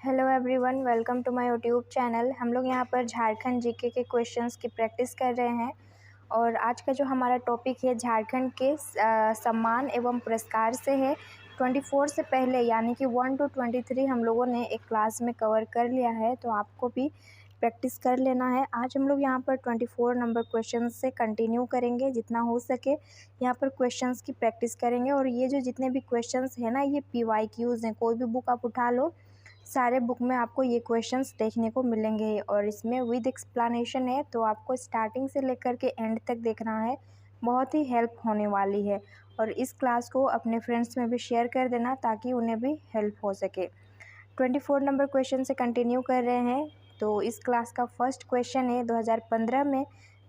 Hello everyone, welcome to my YouTube channel. हम लोग यहाँ पर झारखंड जीके के क्वेश्चंस की प्रैक्टिस कर रहे हैं और आज का जो हमारा टॉपिक है झारखंड के सम्मान एवं पुरस्कार से है। 24 से पहले यानी कि 1 to 23 हम लोगों ने एक क्लास में कवर कर लिया है, तो आपको भी प्रैक्टिस कर लेना है। आज हम लोग यहाँ पर 24 नंबर क्वेश्चन से कंटिन्यू करेंगे, जितना हो सके यहाँ पर क्वेश्चंस की प्रैक्टिस करेंगे। और ये जो जितने भी क्वेश्चंस है ना, ये PYQs हैं। कोई भी बुक आप उठा लो, सारे बुक में आपको ये क्वेश्चंस देखने को मिलेंगे और इसमें विद एक्सप्लेनेशन है, तो आपको स्टार्टिंग से लेकर के एंड तक देखना है। बहुत ही हेल्प होने वाली है और इस क्लास को अपने फ्रेंड्स में भी शेयर कर देना ताकि उन्हें भी हेल्प हो सके। 24 नंबर क्वेश्चन से कंटिन्यू कर रहे हैं। तो इस क्लास का फर्स्ट क्वेश्चन है, 2015 में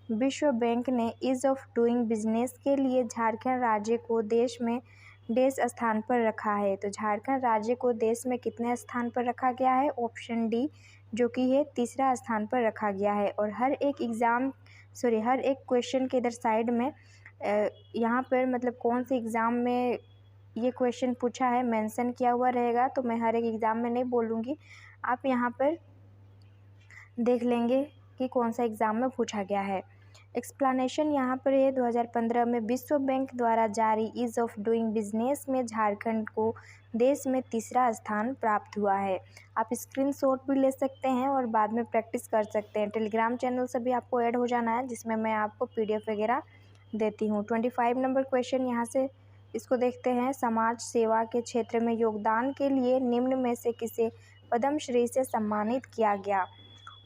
विश्व बैंक ने ईज़ ऑफ डूइंग बिजनेस के लिए झारखंड राज्य को देश में देश स्थान पर रखा है। तो झारखंड राज्य को देश में कितने स्थान पर रखा गया है? ऑप्शन डी, जो कि है तीसरा स्थान पर रखा गया है। और हर एक क्वेश्चन के इधर साइड में यहाँ पर मतलब कौन से एग्ज़ाम में ये क्वेश्चन पूछा है मेंशन किया हुआ रहेगा। तो मैं हर एक एग्ज़ाम में नहीं बोलूँगी, आप यहाँ पर देख लेंगे कि कौन सा एग्ज़ाम में पूछा गया है। एक्सप्लेनेशन यहाँ पर है, 2015 में विश्व बैंक द्वारा जारी ईज़ ऑफ डूइंग बिजनेस में झारखंड को देश में तीसरा स्थान प्राप्त हुआ है। आप स्क्रीनशॉट भी ले सकते हैं और बाद में प्रैक्टिस कर सकते हैं। टेलीग्राम चैनल से भी आपको ऐड हो जाना है, जिसमें मैं आपको PDF वगैरह देती हूँ। 25 नंबर क्वेश्चन यहाँ से इसको देखते हैं। समाज सेवा के क्षेत्र में योगदान के लिए निम्न में से किसे पद्मश्री से सम्मानित किया गया?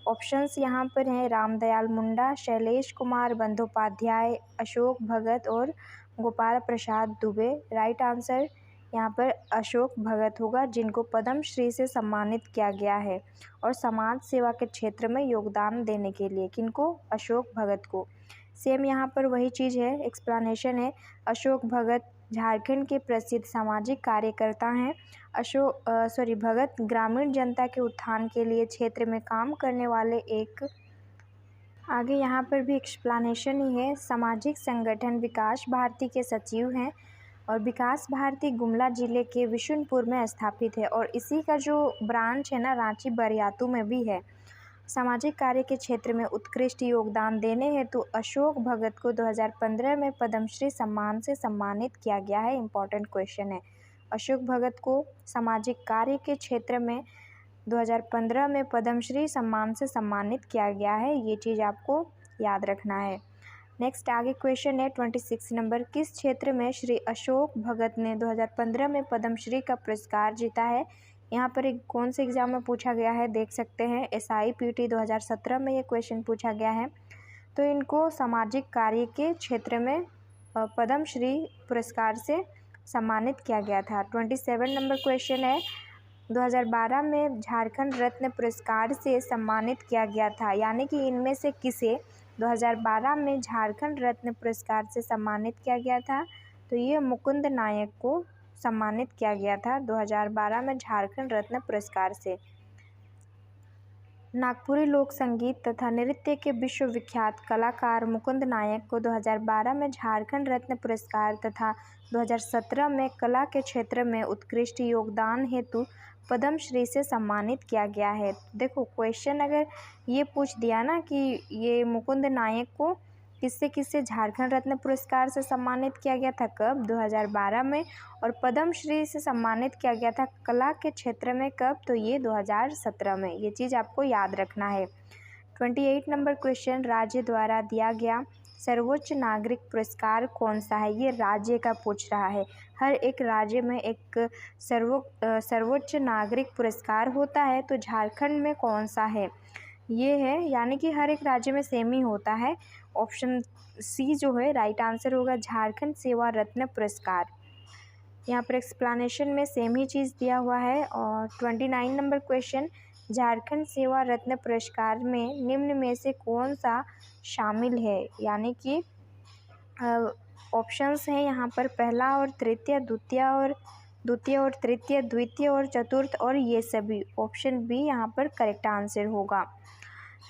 ऑप्शंस यहाँ पर हैं, रामदयाल मुंडा, शैलेश कुमार बंदोपाध्याय, अशोक भगत और गोपाल प्रसाद दुबे। राइट आंसर यहाँ पर अशोक भगत होगा, जिनको पद्मश्री से सम्मानित किया गया है और समाज सेवा के क्षेत्र में योगदान देने के लिए। किनको? अशोक भगत को। सेम यहाँ पर वही चीज़ है, एक्सप्लेनेशन है। अशोक भगत झारखंड के प्रसिद्ध सामाजिक कार्यकर्ता हैं। भगत ग्रामीण जनता के उत्थान के लिए क्षेत्र में काम करने वाले एक, आगे यहाँ पर भी एक्सप्लेनेशन ही है, सामाजिक संगठन विकास भारती के सचिव हैं और विकास भारती गुमला जिले के विशुनपुर में स्थापित है और इसी का जो ब्रांच है ना, रांची बरियातू में भी है। सामाजिक कार्य के क्षेत्र में उत्कृष्ट योगदान देने हेतु अशोक भगत को 2015 में पद्मश्री सम्मान से सम्मानित किया गया है। इम्पॉर्टेंट क्वेश्चन है। अशोक भगत को सामाजिक कार्य के क्षेत्र में 2015 में पद्मश्री सम्मान से सम्मानित किया गया है, ये चीज़ आपको याद रखना है। नेक्स्ट आगे क्वेश्चन है 26 नंबर, किस क्षेत्र में श्री अशोक भगत ने 2015 में पद्मश्री का पुरस्कार जीता है? यहाँ पर एक कौन से एग्ज़ाम में पूछा गया है देख सकते हैं। SIPT 2017 में ये क्वेश्चन पूछा गया है। तो इनको सामाजिक कार्य के क्षेत्र में पद्मश्री पुरस्कार से सम्मानित किया गया था। 27 नंबर क्वेश्चन है, 2012 में झारखंड रत्न पुरस्कार से सम्मानित किया गया था, यानी कि इनमें से किसे 2012 में झारखंड रत्न पुरस्कार से सम्मानित किया गया था? तो ये मुकुंद नायक को सम्मानित किया गया था 2012 में झारखंड रत्न पुरस्कार से। नागपुरी लोक संगीत तथा नृत्य के विश्वविख्यात कलाकार मुकुंद नायक को 2012 में झारखंड रत्न पुरस्कार तथा 2017 में कला के क्षेत्र में उत्कृष्ट योगदान हेतु पद्मश्री से सम्मानित किया गया है। देखो क्वेश्चन अगर ये पूछ दिया ना कि ये मुकुंद नायक को किससे किससे झारखंड रत्न पुरस्कार से सम्मानित किया गया था, कब? 2012 में। और पद्मश्री से सम्मानित किया गया था कला के क्षेत्र में, कब? तो ये 2017 में। ये चीज़ आपको याद रखना है। 28 नंबर क्वेश्चन, राज्य द्वारा दिया गया सर्वोच्च नागरिक पुरस्कार कौन सा है? ये राज्य का पूछ रहा है। हर एक राज्य में एक सर्वोच्च नागरिक पुरस्कार होता है, तो झारखंड में कौन सा है? ये है, यानी कि हर एक राज्य में सेम ही होता है। ऑप्शन सी जो है राइट आंसर होगा, झारखंड सेवा रत्न पुरस्कार। यहाँ पर एक्सप्लेनेशन में सेम ही चीज़ दिया हुआ है। और 29 नंबर क्वेश्चन, झारखंड सेवा रत्न पुरस्कार में निम्न में से कौन सा शामिल है? यानी कि ऑप्शंस हैं यहाँ पर पहला और तृतीय, द्वितीय और तृतीय, द्वितीय और चतुर्थ और ये सभी। ऑप्शन बी यहाँ पर करेक्ट आंसर होगा।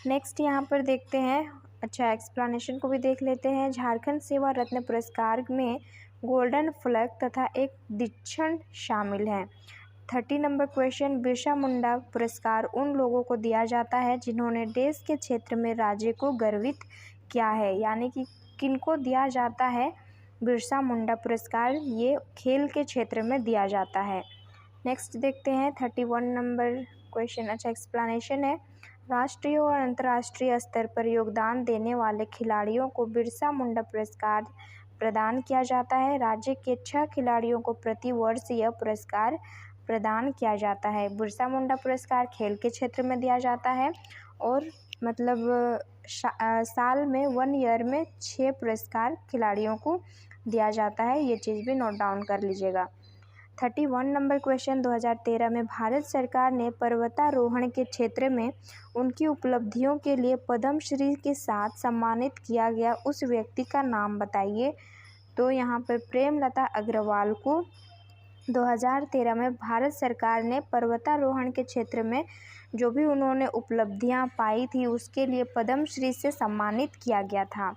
नेक्स्ट यहाँ पर देखते हैं, अच्छा एक्सप्लेनेशन को भी देख लेते हैं। झारखंड सेवा रत्न पुरस्कार में गोल्डन फ्लैग तथा एक दीक्षण शामिल हैं। 30 नंबर क्वेश्चन, बिरसा मुंडा पुरस्कार उन लोगों को दिया जाता है जिन्होंने देश के क्षेत्र में राज्य को गर्वित किया है, यानी कि किनको दिया जाता है बिरसा मुंडा पुरस्कार, ये खेल के क्षेत्र में दिया जाता है। नेक्स्ट देखते हैं 31 नंबर क्वेश्चन। अच्छा, एक्सप्लेनेशन है, राष्ट्रीय और अंतर्राष्ट्रीय स्तर पर योगदान देने वाले खिलाड़ियों को बिरसा मुंडा पुरस्कार प्रदान किया जाता है। राज्य के 6 खिलाड़ियों को प्रति वर्ष यह पुरस्कार प्रदान किया जाता है। बिरसा मुंडा पुरस्कार खेल के क्षेत्र में दिया जाता है और मतलब साल में 1 ईयर में 6 पुरस्कार खिलाड़ियों को दिया जाता है, ये चीज़ भी नोट डाउन कर लीजिएगा। 31 नंबर क्वेश्चन, 2013 में भारत सरकार ने पर्वतारोहण के क्षेत्र में उनकी उपलब्धियों के लिए पद्म श्री के साथ सम्मानित किया गया उस व्यक्ति का नाम बताइए। तो यहाँ पर प्रेमलता अग्रवाल को 2013 में भारत सरकार ने पर्वतारोहण के क्षेत्र में जो भी उन्होंने उपलब्धियां पाई थी उसके लिए पद्म श्री से सम्मानित किया गया था।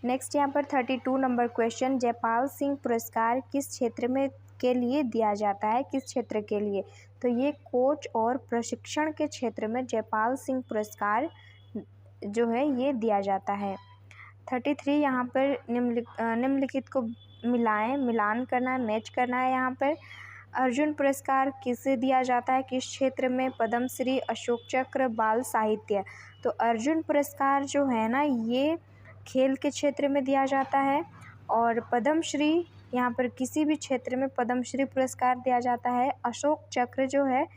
नेक्स्ट यहाँ पर 32 नंबर क्वेश्चन, जयपाल सिंह पुरस्कार किस क्षेत्र में के लिए दिया जाता है, किस क्षेत्र के लिए? तो ये कोच और प्रशिक्षण के क्षेत्र में जयपाल सिंह पुरस्कार जो है ये दिया जाता है। 33 यहाँ पर निम्नलिखित को मिलान करना है, मैच करना है। यहाँ पर अर्जुन पुरस्कार किसे दिया जाता है, किस क्षेत्र में? पद्मश्री, अशोक चक्र, बाल साहित्य। तो अर्जुन पुरस्कार जो है ना ये खेल के क्षेत्र में दिया जाता है और पद्मश्री यहाँ पर किसी भी क्षेत्र में पद्मश्री पुरस्कार दिया जाता है। अशोक चक्र जो है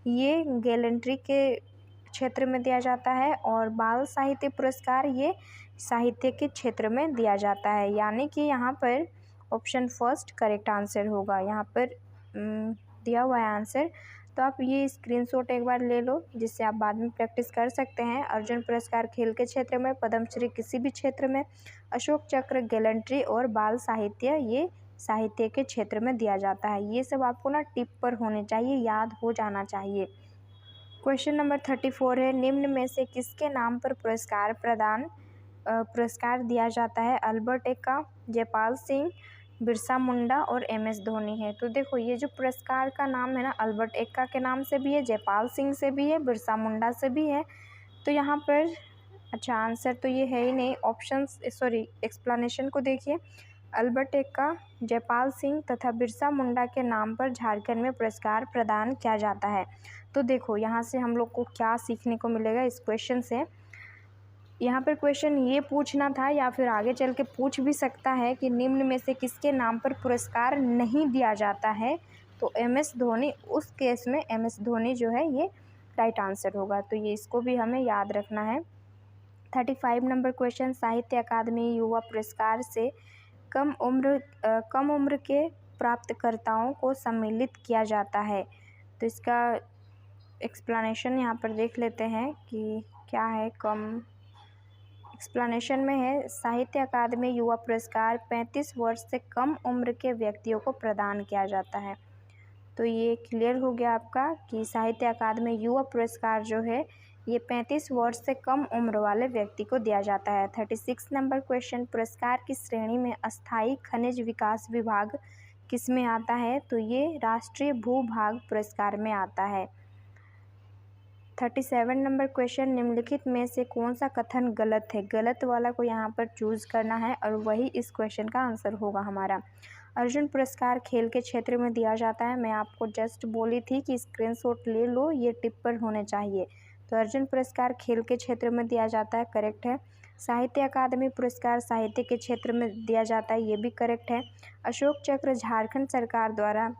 ये गैलेंट्री के क्षेत्र में दिया जाता है और बाल साहित्य पुरस्कार ये साहित्य के क्षेत्र में दिया जाता है, यानी कि यहाँ पर ऑप्शन फर्स्ट करेक्ट आंसर होगा यहाँ पर दिया हुआ है आंसर। तो आप ये स्क्रीनशॉट एक बार ले लो जिससे आप बाद में प्रैक्टिस कर सकते हैं। अर्जुन पुरस्कार खेल के क्षेत्र में, पद्मश्री किसी भी क्षेत्र में, अशोक चक्र गैलेंट्री और बाल साहित्य ये साहित्य के क्षेत्र में दिया जाता है। ये सब आपको ना टिप पर होने चाहिए, याद हो जाना चाहिए। क्वेश्चन नंबर 34 है, निम्न में से किसके नाम पर पुरस्कार दिया जाता है? अल्बर्ट एक्का, जयपाल सिंह, बिरसा मुंडा और MS धोनी है। तो देखो ये जो पुरस्कार का नाम है ना अल्बर्ट एक्का के नाम से भी है, जयपाल सिंह से भी है, बिरसा मुंडा से भी है। तो यहाँ पर अच्छा आंसर तो ये है ही नहीं, एक्सप्लेनेशन को देखिए। अल्बर्ट एक्का, जयपाल सिंह तथा बिरसा मुंडा के नाम पर झारखंड में पुरस्कार प्रदान किया जाता है। तो देखो यहाँ से हम लोग को क्या सीखने को मिलेगा इस क्वेश्चन से। यहाँ पर क्वेश्चन ये पूछना था या फिर आगे चल के पूछ भी सकता है कि निम्न में से किसके नाम पर पुरस्कार नहीं दिया जाता है? तो MS धोनी, उस केस में MS धोनी जो है ये राइट आंसर होगा। तो ये इसको भी हमें याद रखना है। 35 नंबर क्वेश्चन, साहित्य अकादमी युवा पुरस्कार से कम उम्र के प्राप्तकर्ताओं को सम्मिलित किया जाता है। तो इसका एक्सप्लेनेशन यहाँ पर देख लेते हैं कि क्या है। एक्सप्लेनेशन में है, साहित्य अकादमी युवा पुरस्कार 35 वर्ष से कम उम्र के व्यक्तियों को प्रदान किया जाता है। तो ये क्लियर हो गया आपका कि साहित्य अकादमी युवा पुरस्कार जो है ये 35 वर्ष से कम उम्र वाले व्यक्ति को दिया जाता है। 36 नंबर क्वेश्चन, पुरस्कार की श्रेणी में अस्थायी खनिज विकास विभाग किस में आता है? तो ये राष्ट्रीय भूभाग पुरस्कार में आता है। 37 नंबर क्वेश्चन, निम्नलिखित में से कौन सा कथन गलत है? गलत वाला को यहाँ पर चूज करना है और वही इस क्वेश्चन का आंसर होगा हमारा। अर्जुन पुरस्कार खेल के क्षेत्र में दिया जाता है। मैं आपको जस्ट बोली थी कि स्क्रीनशॉट ले लो, ये टिप पर होने चाहिए। तो अर्जुन पुरस्कार खेल के क्षेत्र में दिया जाता है, करेक्ट है। साहित्य अकादमी पुरस्कार साहित्य के क्षेत्र में दिया जाता है, ये भी करेक्ट है। अशोक चक्र झारखंड सरकार द्वारा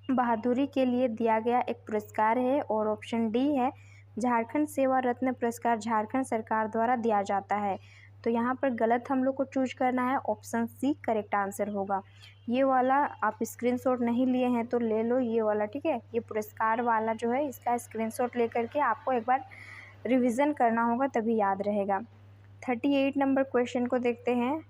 बहादुरी के लिए दिया गया एक पुरस्कार है। और ऑप्शन डी है, झारखंड सेवा रत्न पुरस्कार झारखंड सरकार द्वारा दिया जाता है। तो यहाँ पर गलत हम लोग को चूज करना है, ऑप्शन सी करेक्ट आंसर होगा। ये वाला आप स्क्रीनशॉट नहीं लिए हैं तो ले लो ये वाला, ठीक है। ये पुरस्कार वाला जो है इसका स्क्रीनशॉट लेकर के आपको एक बार रिवीजन करना होगा, तभी याद रहेगा। 38 नंबर क्वेश्चन को देखते हैं।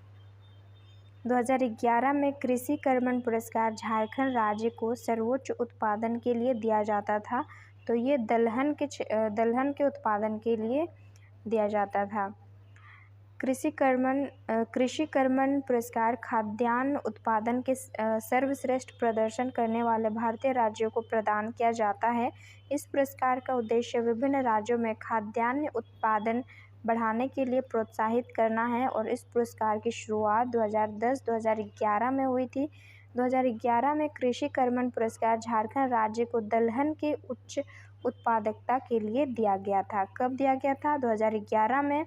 2011 में कृषि कर्मण पुरस्कार झारखंड राज्य को सर्वोच्च उत्पादन के लिए दिया जाता था। तो ये दलहन के उत्पादन के लिए दिया जाता था। कृषि कर्मण पुरस्कार खाद्यान्न उत्पादन के सर्वश्रेष्ठ प्रदर्शन करने वाले भारतीय राज्यों को प्रदान किया जाता है। इस पुरस्कार का उद्देश्य विभिन्न राज्यों में खाद्यान्न उत्पादन बढ़ाने के लिए प्रोत्साहित करना है और इस पुरस्कार की शुरुआत 2010-2011 में हुई थी। 2011 में कृषि कर्मण पुरस्कार झारखंड राज्य को दलहन के उच्च उत्पादकता के लिए दिया गया था। कब दिया गया था? 2011 में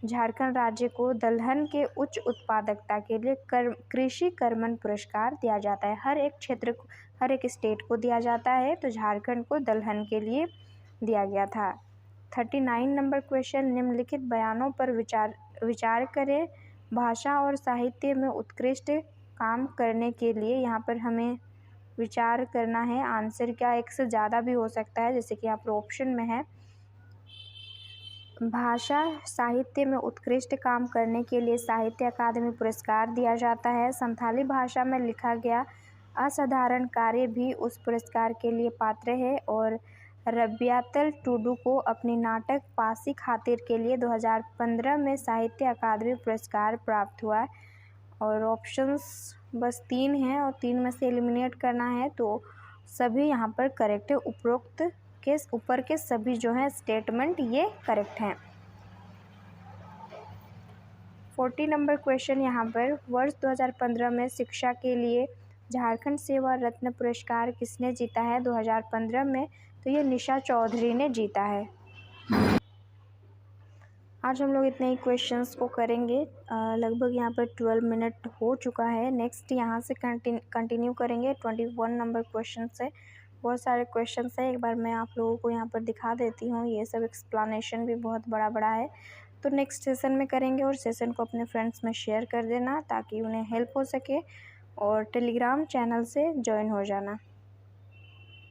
झारखंड राज्य को दलहन के उच्च उत्पादकता के लिए कृषि कर्मण पुरस्कार दिया जाता है। हर एक क्षेत्र को, हर एक स्टेट को दिया जाता है, तो झारखंड को दलहन के लिए दिया गया था। 39 नंबर क्वेश्चन, निम्नलिखित बयानों पर विचार करें। भाषा और साहित्य में उत्कृष्ट काम करने के लिए यहाँ पर हमें विचार करना है। आंसर क्या एक से ज़्यादा भी हो सकता है, जैसे कि यहाँ पर ऑप्शन में है। भाषा साहित्य में उत्कृष्ट काम करने के लिए साहित्य अकादमी पुरस्कार दिया जाता है। संथाली भाषा में लिखा गया असाधारण कार्य भी उस पुरस्कार के लिए पात्र है। और रबियातल टुडू को अपनी नाटक पासी खातिर के लिए 2015 में साहित्य अकादमी पुरस्कार प्राप्त हुआ। और ऑप्शंस बस 3 हैं और 3 में से एलिमिनेट करना है, तो सभी यहाँ पर करेक्ट है। उपरोक्त के ऊपर के सभी जो हैं स्टेटमेंट ये करेक्ट हैं। 40 नंबर क्वेश्चन यहाँ पर, वर्ष 2015 में शिक्षा के लिए झारखंड सेवा रत्न पुरस्कार किसने जीता है 2015 में? तो ये निशा चौधरी ने जीता है। आज हम लोग इतने ही क्वेश्चंस को करेंगे। लगभग यहाँ पर 12 मिनट हो चुका है। नेक्स्ट यहाँ से कंटिन्यू करेंगे 21 नंबर क्वेश्चन से। बहुत सारे क्वेश्चंस हैं, एक बार मैं आप लोगों को यहाँ पर दिखा देती हूँ। ये सब एक्सप्लेनेशन भी बहुत बड़ा बड़ा है, तो नेक्स्ट सेशन में करेंगे। और सेशन को अपने फ्रेंड्स में शेयर कर देना ताकि उन्हें हेल्प हो सके, और टेलीग्राम चैनल से ज्वाइन हो जाना।